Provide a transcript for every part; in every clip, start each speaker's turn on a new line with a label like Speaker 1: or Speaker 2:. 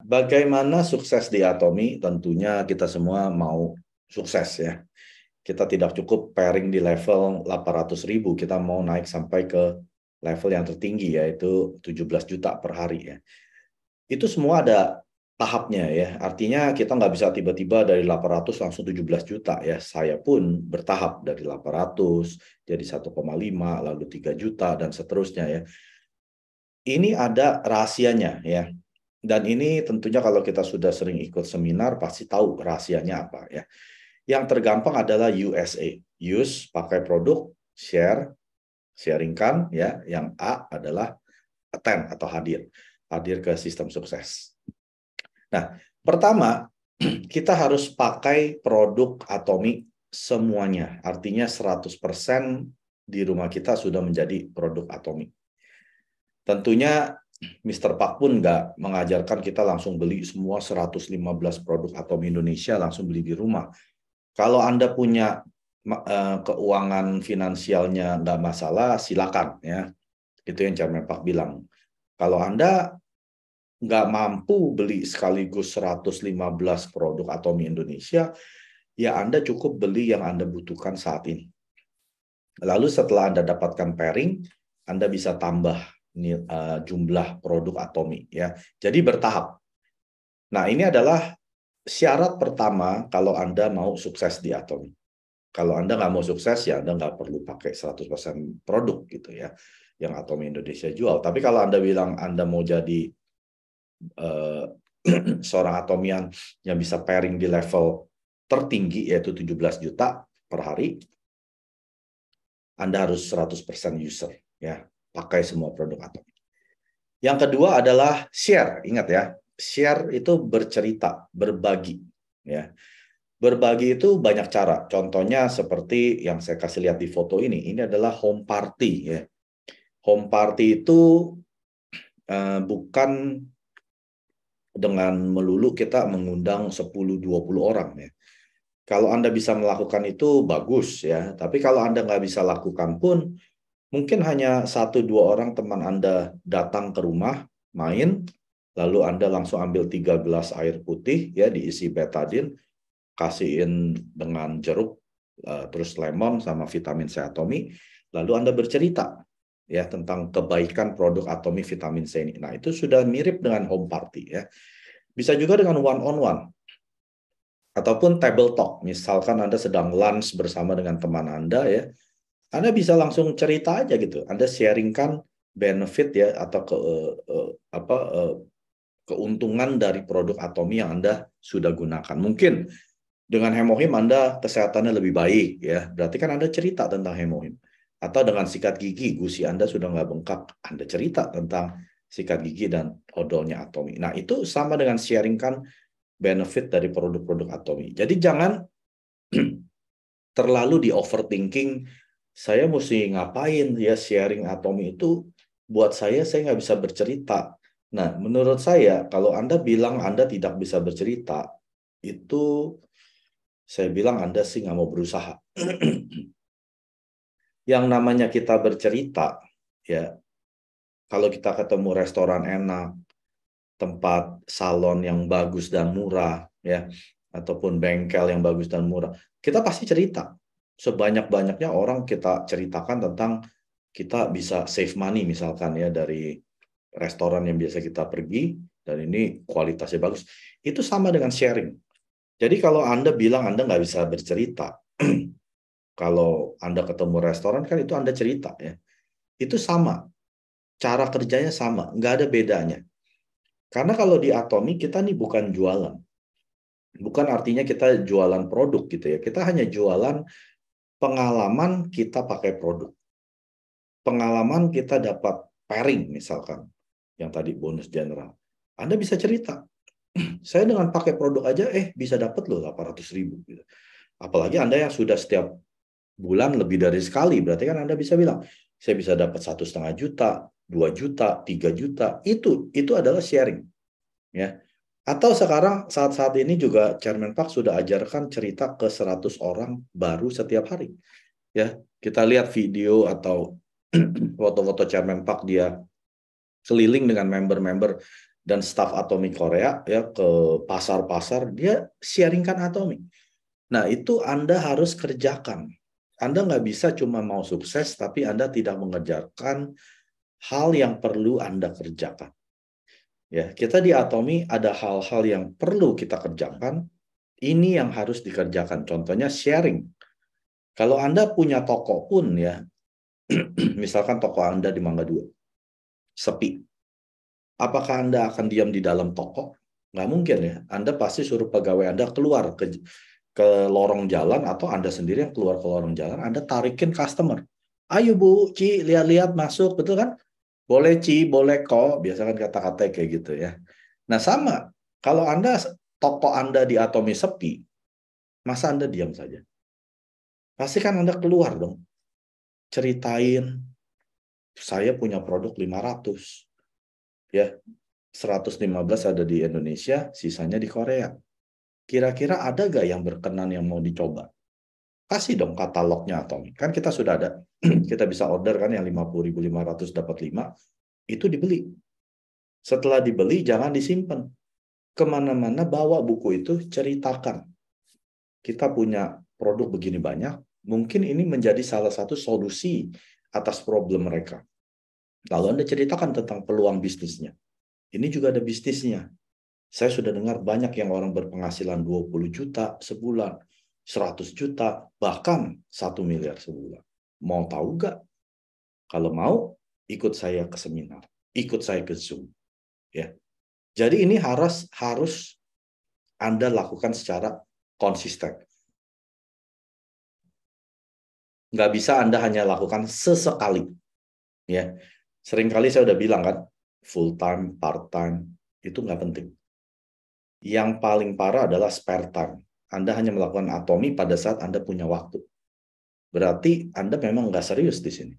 Speaker 1: bagaimana sukses di Atomy? Tentunya kita semua mau sukses ya. Kita tidak cukup pairing di level 800.000, kita mau naik sampai ke level yang tertinggi yaitu 17 juta per hari ya. Itu semua ada tahapnya ya. Artinya kita nggak bisa tiba-tiba dari 800 langsung 17 juta ya. Saya pun bertahap dari 800 jadi 1,5 lalu 3 juta dan seterusnya ya. Ini ada rahasianya ya. Dan ini tentunya kalau kita sudah sering ikut seminar pasti tahu rahasianya apa ya. Yang tergampang adalah USA. Use, pakai produk, share, sharingkan ya. Yang A adalah attend atau hadir. Hadir ke sistem sukses. Nah, pertama kita harus pakai produk Atomy semuanya. Artinya 100% di rumah kita sudah menjadi produk Atomy. Tentunya Mr. Pak pun nggak mengajarkan kita langsung beli semua 115 produk Atomy Indonesia, langsung beli di rumah. Kalau Anda punya keuangan finansialnya nggak masalah, silakan ya. Itu yang Chairman Pak bilang. Kalau Anda nggak mampu beli sekaligus 115 produk Atomy Indonesia, ya Anda cukup beli yang Anda butuhkan saat ini. Lalu setelah Anda dapatkan pairing, Anda bisa tambah jumlah produk Atomy ya. Jadi bertahap. Nah, ini adalah syarat pertama kalau Anda mau sukses di Atomy. Kalau Anda nggak mau sukses, ya Anda nggak perlu pakai 100% produk gitu ya, yang Atomy Indonesia jual. Tapi kalau Anda bilang Anda mau jadi seorang Atomian yang bisa pairing di level tertinggi, yaitu 17 juta per hari, Anda harus 100% user, ya, pakai semua produk Atomy. Yang kedua adalah share. Ingat ya, share itu bercerita, berbagi. Ya. Berbagi itu banyak cara. Contohnya seperti yang saya kasih lihat di foto ini. Ini adalah home party. Ya. Home party itu bukan dengan melulu kita mengundang 10-20 orang. Ya. Kalau Anda bisa melakukan itu, bagus. Ya. Tapi kalau Anda nggak bisa lakukan pun, mungkin hanya 1-2 orang teman Anda datang ke rumah, main, lalu Anda langsung ambil 3 gelas air putih, ya diisi betadine, kasihin dengan jeruk, terus lemon sama vitamin C Atomy, lalu Anda bercerita ya tentang kebaikan produk Atomy vitamin C ini. Nah, itu sudah mirip dengan home party ya. Bisa juga dengan one on one ataupun table talk. Misalkan Anda sedang lunch bersama dengan teman Anda ya. Anda bisa langsung cerita aja gitu. Anda sharingkan benefit ya atau keuntungan dari produk Atomy yang Anda sudah gunakan. Mungkin dengan Hemohim Anda kesehatannya lebih baik ya. Berarti kan Anda cerita tentang Hemohim. Atau dengan sikat gigi, gusi Anda sudah nggak bengkak, Anda cerita tentang sikat gigi dan odolnya Atomy. Nah, itu sama dengan sharingkan benefit dari produk-produk Atomy. Jadi jangan terlalu di overthinking, saya mesti ngapain ya sharing Atomy itu, buat saya nggak bisa bercerita. Nah, menurut saya, kalau Anda bilang Anda tidak bisa bercerita, itu saya bilang Anda sih nggak mau berusaha. Yang namanya kita bercerita, ya kalau kita ketemu restoran enak, tempat salon yang bagus dan murah, ya ataupun bengkel yang bagus dan murah, kita pasti cerita. Sebanyak-banyaknya orang kita ceritakan tentang kita bisa save money misalkan ya dari restoran yang biasa kita pergi dan ini kualitasnya bagus. Itu sama dengan sharing. Jadi kalau Anda bilang Anda nggak bisa bercerita, kalau Anda ketemu restoran kan itu Anda cerita ya. Itu sama. Cara kerjanya sama, nggak ada bedanya. Karena kalau di Atomy kita nih bukan jualan. Bukan artinya kita jualan produk gitu ya. Kita hanya jualan pengalaman kita pakai produk. Pengalaman kita dapat pairing misalkan. Yang tadi bonus general. Anda bisa cerita. Saya dengan pakai produk aja bisa dapat loh 800.000 gitu. Apalagi Anda yang sudah setiap bulan lebih dari sekali, berarti kan Anda bisa bilang, saya bisa dapat 1,5 juta, 2 juta, 3 juta. Itu adalah sharing. Ya. Atau sekarang saat-saat ini juga Chairman Park sudah ajarkan cerita ke 100 orang baru setiap hari. Ya, kita lihat video atau foto-foto Chairman Park dia keliling dengan member-member dan staf Atomi Korea ya ke pasar-pasar, dia sharingkan Atomi. Nah, itu Anda harus kerjakan. Anda nggak bisa cuma mau sukses, tapi Anda tidak mengerjakan hal yang perlu Anda kerjakan. Ya, kita di Atomi ada hal-hal yang perlu kita kerjakan. Ini yang harus dikerjakan. Contohnya sharing. Kalau Anda punya toko pun ya, misalkan toko Anda di Mangga 2, sepi. Apakah Anda akan diam di dalam toko? Nggak mungkin ya. Anda pasti suruh pegawai Anda keluar ke lorong jalan, atau Anda sendiri yang keluar ke lorong jalan, Anda tarikin customer. Ayo Bu, Ci, lihat-lihat masuk, betul kan? Boleh Ci, boleh kok, biasa kan kata-kata kayak gitu ya. Nah sama, kalau toko Anda di Atomi sepi, masa Anda diam saja? Pasti kan Anda keluar dong. Ceritain, saya punya produk 500. Ya, 115 ada di Indonesia, sisanya di Korea. Kira-kira ada gak yang berkenan yang mau dicoba? Kasih dong katalognya Atomi. Kan kita sudah ada. Kita bisa order kan yang 50.500 dapat 5. Itu dibeli. Setelah dibeli, jangan disimpan. Kemana-mana bawa buku itu, ceritakan. Kita punya produk begini banyak, mungkin ini menjadi salah satu solusi atas problem mereka. Lalu Anda ceritakan tentang peluang bisnisnya. Ini juga ada bisnisnya. Saya sudah dengar banyak yang orang berpenghasilan 20 juta sebulan, 100 juta, bahkan 1 miliar sebulan. Mau tahu nggak? Kalau mau, ikut saya ke seminar, ikut saya ke Zoom. Ya. Jadi ini harus Anda lakukan secara konsisten. Nggak bisa Anda hanya lakukan sesekali. Ya. Seringkali saya udah bilang kan, full time, part time, itu nggak penting. Yang paling parah adalah spare time. Anda hanya melakukan Atomi pada saat Anda punya waktu. Berarti Anda memang nggak serius di sini.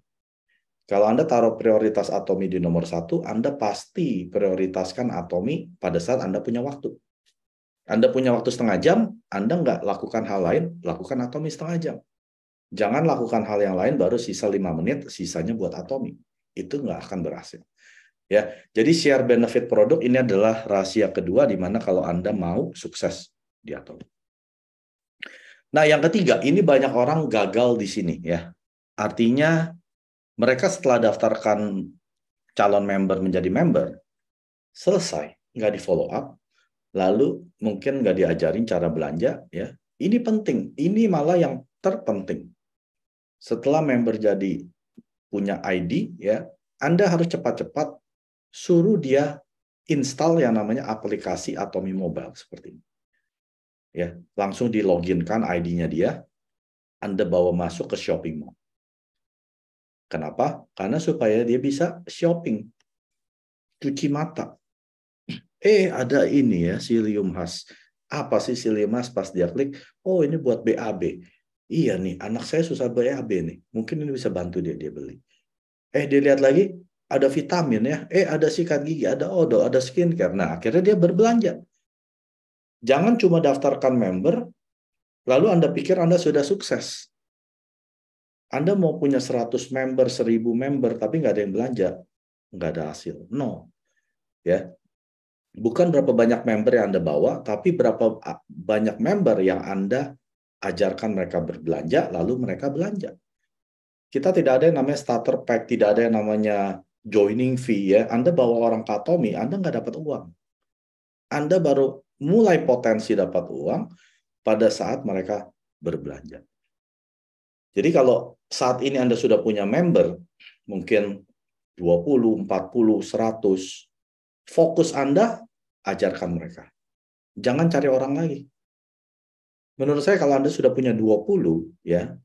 Speaker 1: Kalau Anda taruh prioritas Atomi di nomor 1, Anda pasti prioritaskan Atomi pada saat Anda punya waktu. Anda punya waktu setengah jam, Anda nggak lakukan hal lain, lakukan Atomi setengah jam. Jangan lakukan hal yang lain baru sisa 5 menit, sisanya buat Atomi. Itu nggak akan berhasil. Ya, jadi share benefit produk ini adalah rahasia kedua di mana kalau Anda mau sukses di Atomi. Nah, yang ketiga, ini banyak orang gagal di sini ya. Artinya mereka setelah daftarkan calon member menjadi member, selesai, nggak di follow up, lalu mungkin nggak diajarin cara belanja ya. Ini penting, ini malah yang terpenting. Setelah member jadi punya ID ya, Anda harus cepat-cepat suruh dia install yang namanya aplikasi Atomi Mobile seperti ini. Ya, langsung di loginkan ID-nya dia, Anda bawa masuk ke shopping mall. Kenapa? Karena supaya dia bisa shopping, cuci mata. Ada ini ya, Cilium Has. Apa sih Cilium Has? Pas dia klik, oh ini buat BAB. Iya nih, anak saya susah BAB nih. Mungkin ini bisa bantu dia beli. Dia lihat lagi, ada vitamin ya. Ada sikat gigi, ada odol, ada skincare. Nah, akhirnya dia berbelanja. Jangan cuma daftarkan member, lalu Anda pikir Anda sudah sukses. Anda mau punya 100 member, 1000 member, tapi nggak ada yang belanja. Nggak ada hasil. No. Ya. Bukan berapa banyak member yang Anda bawa, tapi berapa banyak member yang Anda ajarkan mereka berbelanja, lalu mereka belanja. Kita tidak ada yang namanya starter pack, tidak ada yang namanya joining fee. Ya. Anda bawa orang ke Atomi, Anda nggak dapat uang. Anda baru mulai potensi dapat uang pada saat mereka berbelanja. Jadi kalau saat ini Anda sudah punya member, mungkin 20, 40, 100, fokus Anda, ajarkan mereka. Jangan cari orang lagi. Menurut saya kalau Anda sudah punya 20, ya,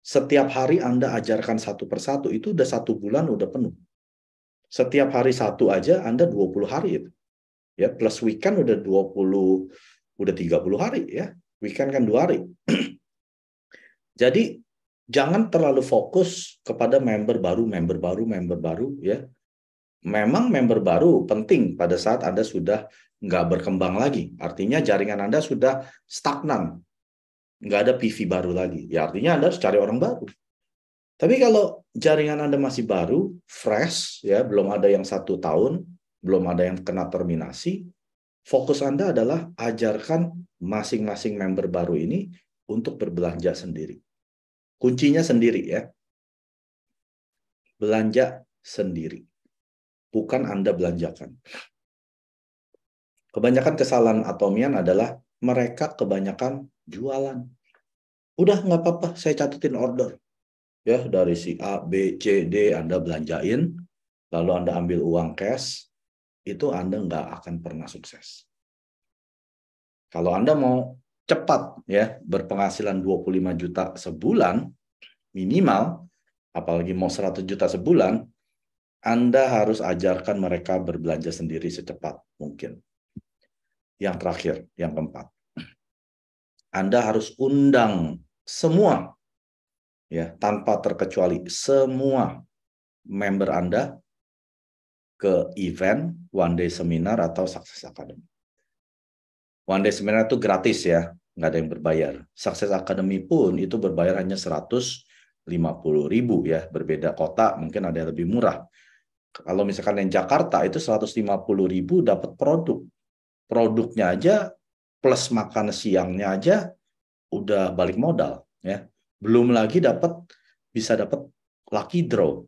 Speaker 1: setiap hari Anda ajarkan satu persatu, itu udah 1 bulan udah penuh. Setiap hari satu aja Anda 20 hari itu. Ya, plus weekend udah 20, udah 30 hari ya. Weekend kan 2 hari. Jadi jangan terlalu fokus kepada member baru ya. Memang member baru penting pada saat Anda sudah nggak berkembang lagi. Artinya jaringan Anda sudah stagnan. Nggak ada PV baru lagi. Ya artinya Anda harus cari orang baru. Tapi kalau jaringan Anda masih baru, fresh, ya belum ada yang 1 tahun, belum ada yang kena terminasi, fokus Anda adalah ajarkan masing-masing member baru ini untuk berbelanja sendiri. Kuncinya sendiri ya. Belanja sendiri. Bukan Anda belanjakan. Kebanyakan kesalahan Atomian adalah mereka kebanyakan jualan. Udah nggak apa-apa, saya catetin order. Ya, dari si A, B, C, D Anda belanjain, lalu Anda ambil uang cash, itu Anda nggak akan pernah sukses. Kalau Anda mau cepat ya berpenghasilan 25 juta sebulan minimal, apalagi mau 100 juta sebulan, Anda harus ajarkan mereka berbelanja sendiri secepat mungkin. Yang terakhir, yang keempat, Anda harus undang semua, ya, tanpa terkecuali semua member Anda ke event, one day seminar atau Success Academy. One day seminar itu gratis ya, nggak ada yang berbayar. Success Academy pun itu berbayar hanya 150.000 ya, berbeda kota mungkin ada yang lebih murah. Kalau misalkan yang Jakarta itu 150.000 dapat produk. Produknya aja plus makan siangnya aja udah balik modal ya. Belum lagi bisa dapat lucky draw.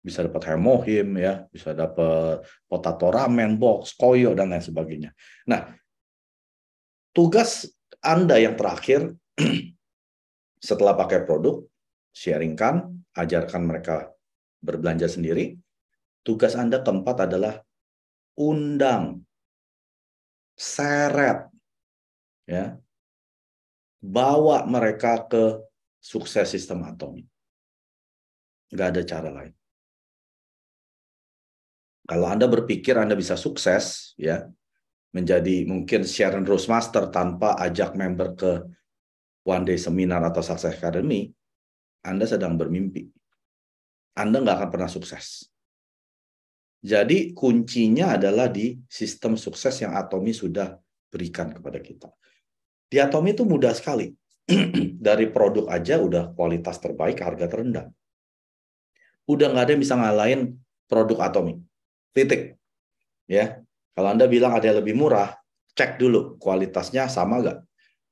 Speaker 1: Bisa dapat Hemohim ya, bisa dapat potato ramen box, koyo dan lain sebagainya. Nah, tugas Anda yang terakhir setelah pakai produk, sharingkan, ajarkan mereka berbelanja sendiri. Tugas Anda keempat adalah undang, seret, ya, bawa mereka ke sukses sistem Atomi. Nggak ada cara lain. Kalau Anda berpikir Anda bisa sukses, ya, menjadi mungkin Sharon Rose Master tanpa ajak member ke one day seminar atau Success Academy, Anda sedang bermimpi. Anda nggak akan pernah sukses. Jadi kuncinya adalah di sistem sukses yang Atomi sudah berikan kepada kita. Di Atomi itu mudah sekali. Dari produk aja udah kualitas terbaik, harga terendah. Udah nggak ada yang bisa ngalahin produk Atomi. Titik. Ya. Kalau Anda bilang ada yang lebih murah, cek dulu kualitasnya sama nggak.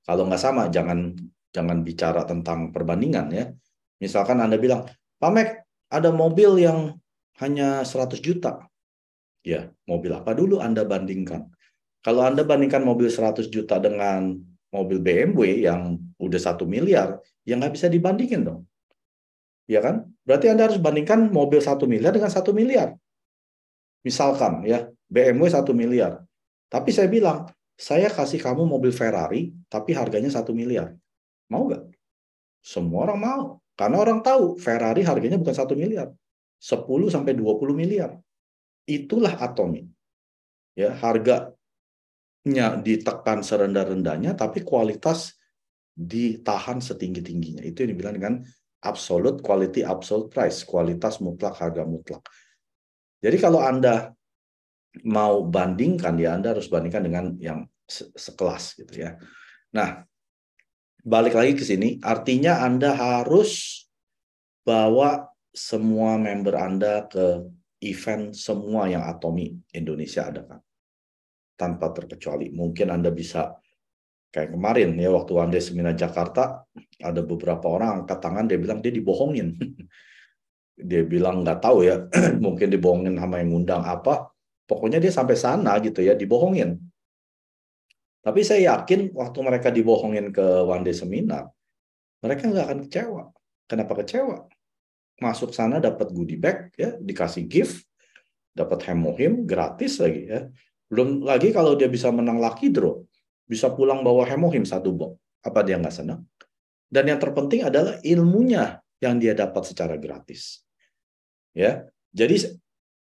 Speaker 1: Kalau nggak sama, jangan bicara tentang perbandingan ya. Misalkan Anda bilang, Pak Mek, ada mobil yang hanya 100 juta. Ya, mobil apa dulu Anda bandingkan? Kalau Anda bandingkan mobil 100 juta dengan mobil BMW yang udah 1 miliar, ya nggak bisa dibandingin dong. Ya kan? Berarti Anda harus bandingkan mobil 1 miliar dengan 1 miliar. Misalkan ya, BMW 1 miliar. Tapi saya bilang, saya kasih kamu mobil Ferrari, tapi harganya 1 miliar. Mau nggak? Semua orang mau. Karena orang tahu Ferrari harganya bukan 1 miliar. 10-20 miliar. Itulah Atomi. Ya, harganya ditekan serendah-rendahnya, tapi kualitas ditahan setinggi-tingginya. Itu yang dibilang dengan absolute quality, absolute price. Kualitas mutlak, harga mutlak. Jadi kalau Anda mau bandingkan, ya Anda harus bandingkan dengan yang sekelas gitu ya. Nah, balik lagi ke sini, artinya Anda harus bawa semua member Anda ke event semua yang Atomi Indonesia adakan. Tanpa terkecuali. Mungkin Anda bisa, kayak kemarin ya, waktu One Day Seminar Jakarta, ada beberapa orang angkat tangan, dia bilang dia dibohongin. Dia bilang nggak tahu ya, mungkin dibohongin sama yang ngundang apa. Pokoknya dia sampai sana gitu ya, dibohongin. Tapi saya yakin waktu mereka dibohongin ke One Day Seminar, mereka nggak akan kecewa. Kenapa kecewa? Masuk sana dapat goodie bag, ya, dikasih gift, dapat Hemohim gratis lagi ya. Belum lagi kalau dia bisa menang lucky draw, bisa pulang bawa Hemohim 1 box. Apa dia nggak senang? Dan yang terpenting adalah ilmunya yang dia dapat secara gratis. Ya, jadi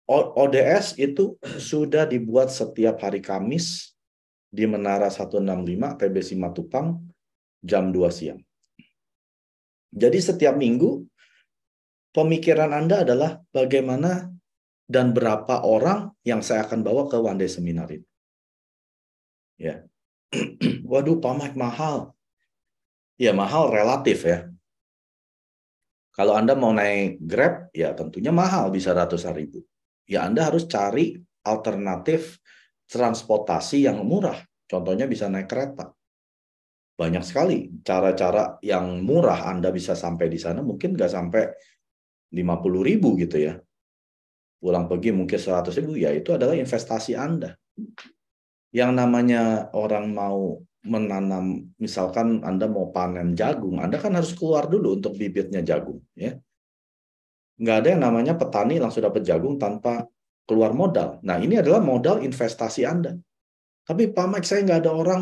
Speaker 1: ODS itu sudah dibuat setiap hari Kamis di Menara 165 TB Simatupang jam 2 siang. Jadi setiap minggu pemikiran Anda adalah bagaimana dan berapa orang yang saya akan bawa ke One Day Seminar itu. Ya. Waduh, Pak Mike, mahal. Ya, mahal relatif ya. Kalau Anda mau naik Grab, ya tentunya mahal, bisa ratusan ribu. Ya, Anda harus cari alternatif transportasi yang murah. Contohnya bisa naik kereta. Banyak sekali cara-cara yang murah Anda bisa sampai di sana, mungkin nggak sampai 50.000 gitu ya. Pulang pergi mungkin 100.000, ya itu adalah investasi Anda. Yang namanya orang mau menanam, misalkan Anda mau panen jagung, Anda kan harus keluar dulu untuk bibitnya jagung. Ya. Nggak ada yang namanya petani langsung dapat jagung tanpa keluar modal. Nah, ini adalah modal investasi Anda. Tapi Pak Mike, saya nggak ada orang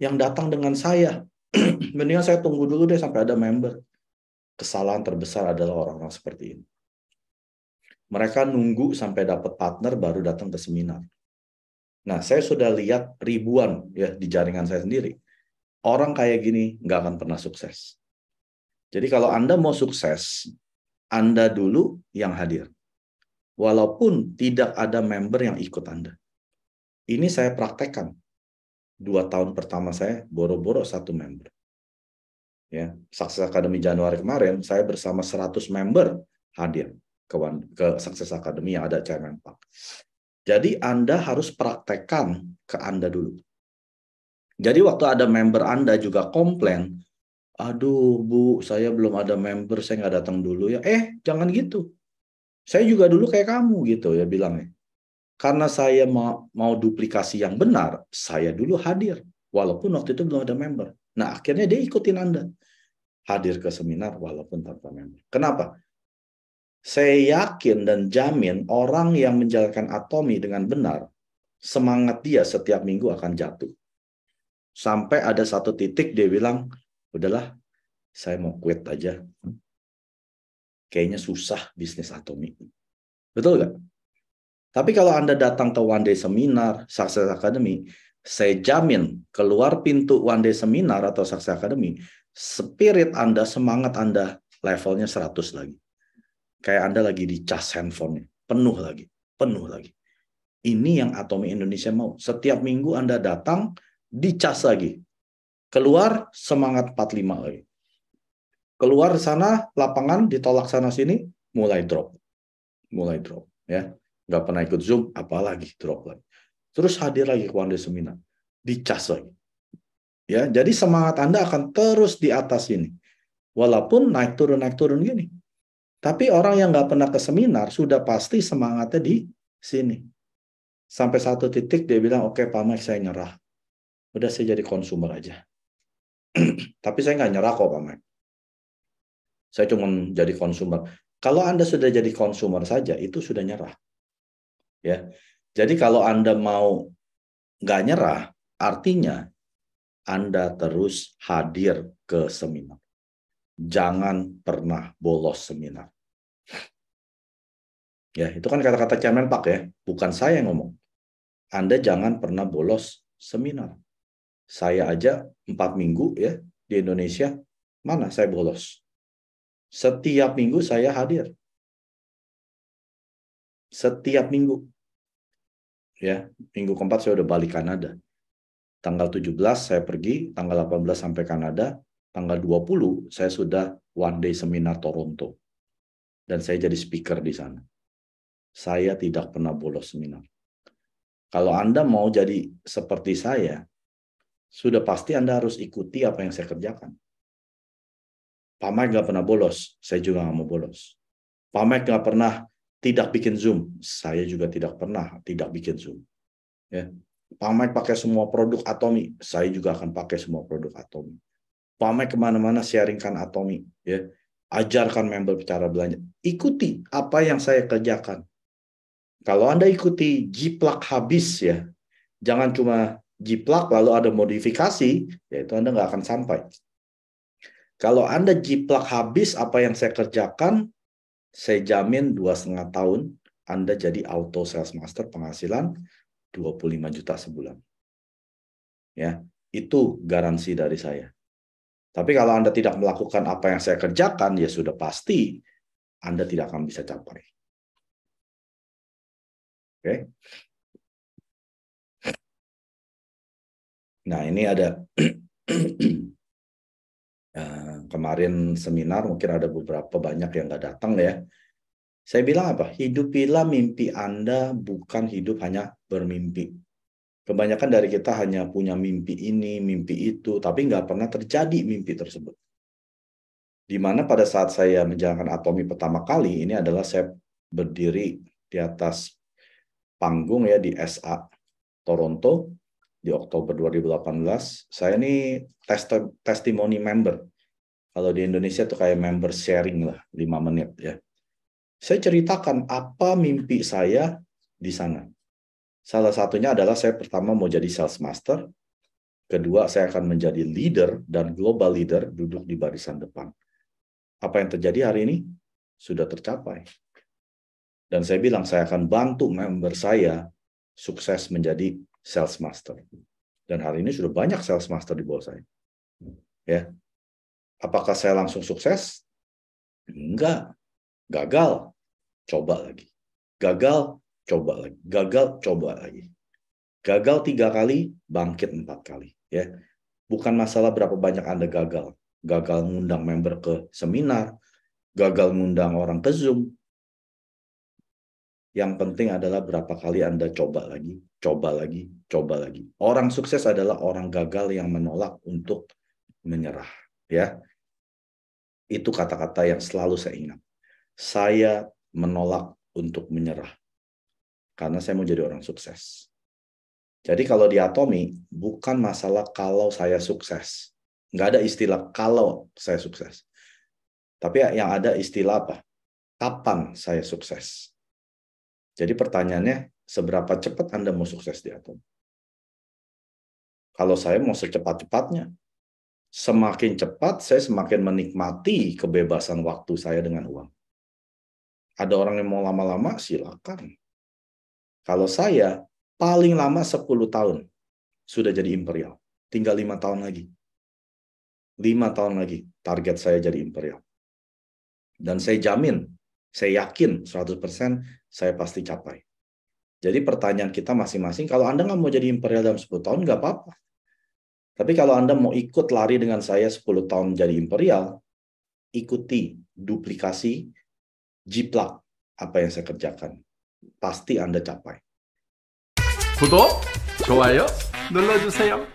Speaker 1: yang datang dengan saya. Mendingan saya tunggu dulu deh sampai ada member. Kesalahan terbesar adalah orang-orang seperti ini. Mereka nunggu sampai dapat partner baru datang ke seminar. Nah, saya sudah lihat ribuan ya di jaringan saya sendiri. Orang kayak gini nggak akan pernah sukses. Jadi kalau Anda mau sukses, Anda dulu yang hadir. Walaupun tidak ada member yang ikut Anda. Ini saya praktekkan. 2 tahun pertama saya boro-boro 1 member. Ya, Success Academy Januari kemarin, saya bersama 100 member hadir ke Success Academy yang ada Chairman Park. Jadi Anda harus praktekkan ke Anda dulu. Jadi waktu ada member Anda juga komplain, aduh Bu, saya belum ada member, saya nggak datang dulu ya. Jangan gitu. Saya juga dulu kayak kamu gitu ya bilangnya. Karena saya mau duplikasi yang benar, saya dulu hadir. Walaupun waktu itu belum ada member. Nah akhirnya dia ikutin Anda. Hadir ke seminar walaupun tanpa member. Kenapa? Saya yakin dan jamin orang yang menjalankan Atomy dengan benar, semangat dia setiap minggu akan jatuh. Sampai ada satu titik dia bilang, udahlah, saya mau quit aja. Kayaknya susah bisnis Atomy. Betul nggak? Tapi kalau Anda datang ke One Day Seminar, Success Academy, saya jamin keluar pintu One Day Seminar atau Success Academy, spirit Anda, semangat Anda, levelnya 100 lagi. Kayak Anda lagi dicas handphonenya, penuh lagi, penuh lagi. Ini yang Atomy Indonesia mau. Setiap minggu Anda datang, dicas lagi. Keluar, semangat 45 lagi. Keluar sana, lapangan, ditolak sana-sini, mulai drop. Mulai drop. Ya. Nggak pernah ikut Zoom, apalagi drop lagi. Terus hadir lagi ke One Day Seminar. Dicas lagi. Ya, jadi semangat Anda akan terus di atas ini. Walaupun naik turun gini. Tapi orang yang nggak pernah ke seminar sudah pasti semangatnya di sini. Sampai satu titik dia bilang, oke Pak Mike, saya nyerah. Udah saya jadi konsumer aja. Tapi saya nggak nyerah kok Pak Mike. Saya cuma jadi konsumer. Kalau Anda sudah jadi konsumer saja, itu sudah nyerah. Ya. Jadi kalau Anda mau nggak nyerah, artinya Anda terus hadir ke seminar. Jangan pernah bolos seminar. Ya, itu kan kata-kata Chairman Park ya, bukan saya yang ngomong. Anda jangan pernah bolos seminar. Saya aja 4 minggu ya di Indonesia, mana saya bolos. Setiap minggu saya hadir. Setiap minggu. Ya, minggu keempat saya udah balik Kanada. Tanggal 17 saya pergi, tanggal 18 sampai Kanada, tanggal 20 saya sudah One Day Seminar Toronto. Dan saya jadi speaker di sana. Saya tidak pernah bolos seminar. Kalau Anda mau jadi seperti saya, sudah pasti Anda harus ikuti apa yang saya kerjakan. Pak Mike nggak pernah bolos, saya juga nggak mau bolos. Pak Mike nggak pernah tidak bikin Zoom, saya juga tidak pernah tidak bikin Zoom. Ya. Pak Mike pakai semua produk Atomy, saya juga akan pakai semua produk Atomy. Pak Mike kemana-mana sharingkan Atomy, ya. Ajarkan member cara belanja. Ikuti apa yang saya kerjakan. Kalau Anda ikuti jiplak habis ya, jangan cuma jiplak lalu ada modifikasi, ya itu Anda nggak akan sampai. Kalau Anda jiplak habis apa yang saya kerjakan, saya jamin 2,5 tahun Anda jadi auto sales master penghasilan 25 juta sebulan. Ya, itu garansi dari saya. Tapi kalau Anda tidak melakukan apa yang saya kerjakan, ya sudah pasti Anda tidak akan bisa capai. Oke. Nah, ini ada kemarin seminar, mungkin ada beberapa banyak yang nggak datang ya. Saya bilang apa? Hidupilah mimpi Anda, bukan hidup hanya bermimpi. Kebanyakan dari kita hanya punya mimpi ini, mimpi itu, tapi nggak pernah terjadi mimpi tersebut. Di mana pada saat saya menjalankan Atomi pertama kali, ini adalah saya berdiri di atas panggung ya di SA Toronto di Oktober 2018. Saya ini testimoni member. Kalau di Indonesia tuh kayak member sharing lah, 5 menit ya. Saya ceritakan apa mimpi saya di sana. Salah satunya adalah saya pertama mau jadi sales master. Kedua, saya akan menjadi leader dan global leader, duduk di barisan depan. Apa yang terjadi hari ini? Sudah tercapai. Dan saya bilang, saya akan bantu member saya sukses menjadi sales master. Dan hari ini sudah banyak sales master di bawah saya. Ya. Apakah saya langsung sukses? Enggak. Gagal. Coba lagi. Gagal, coba lagi. Gagal, coba lagi. Gagal 3 kali, bangkit 4 kali. Ya. Bukan masalah berapa banyak Anda gagal. Gagal ngundang member ke seminar, gagal ngundang orang ke Zoom. Yang penting adalah berapa kali Anda coba lagi, coba lagi, coba lagi. Orang sukses adalah orang gagal yang menolak untuk menyerah. Ya, itu kata-kata yang selalu saya ingat. Saya menolak untuk menyerah karena saya mau jadi orang sukses. Jadi kalau di Atomi, bukan masalah kalau saya sukses. Nggak ada istilah kalau saya sukses. Tapi yang ada istilah apa? Kapan saya sukses? Jadi pertanyaannya, seberapa cepat Anda mau sukses di Atomi? Kalau saya mau secepat-cepatnya. Semakin cepat, saya semakin menikmati kebebasan waktu saya dengan uang. Ada orang yang mau lama-lama, silakan. Kalau saya, paling lama 10 tahun sudah jadi imperial. Tinggal 5 tahun lagi. 5 tahun lagi, target saya jadi imperial. Dan saya jamin, saya yakin 100% saya pasti capai. Jadi pertanyaan kita masing-masing, kalau Anda nggak mau jadi imperial dalam 10 tahun, nggak apa-apa. Tapi kalau Anda mau ikut lari dengan saya 10 tahun jadi imperial, ikuti, duplikasi, jiplak apa yang saya kerjakan. Pasti Anda capai.
Speaker 2: 구독, 좋아요 눌러주세요.